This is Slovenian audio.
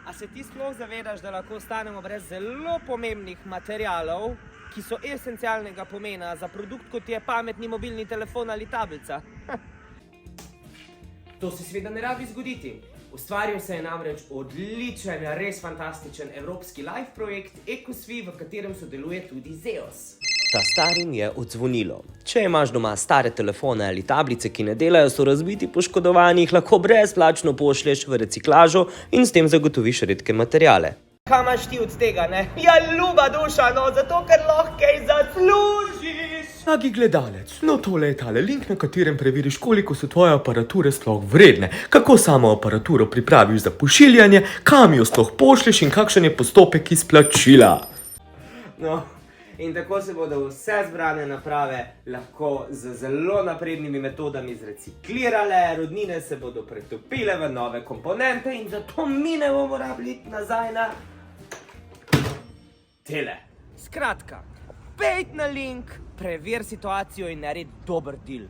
A se ti sploh zavedaš, da lahko ostanemo brez zelo pomembnih materialov, ki so esencialnega pomena za produkt, kot je pametni mobilni telefon ali tablica? To se seveda ne rabi zgoditi. Ustvaril se je namreč odličen, res fantastičen evropski live projekt EcoSvi, v katerem sodeluje tudi Zeos. Ta starim je odzvonilo. Če imaš doma stare telefone ali tablice, ki ne delajo, so razbiti, poškodovani, jih lahko brezplačno pošlješ v reciklažo in s tem zagotoviš redke materiale. Kaj imaš ti od tega, ne? Ja, ljuba duša, no, zato ker lahko kaj zaslužiš. Dragi gledalec, no tole je tale link, na katerem preveriš, koliko so tvoje aparature sploh vredne, kako samo aparaturo pripraviš za pošiljanje, kam jo sploh pošlješ in kakšen je postopek izplačila. No, in tako se bodo vse zbrane naprave lahko z zelo naprednimi metodami zreciklirale, rodnine se bodo pretopile v nove komponente in zato mi ne bomo rabili nazaj na tele. Skratka, pejt na link, prever situacijo in naredi dober deal.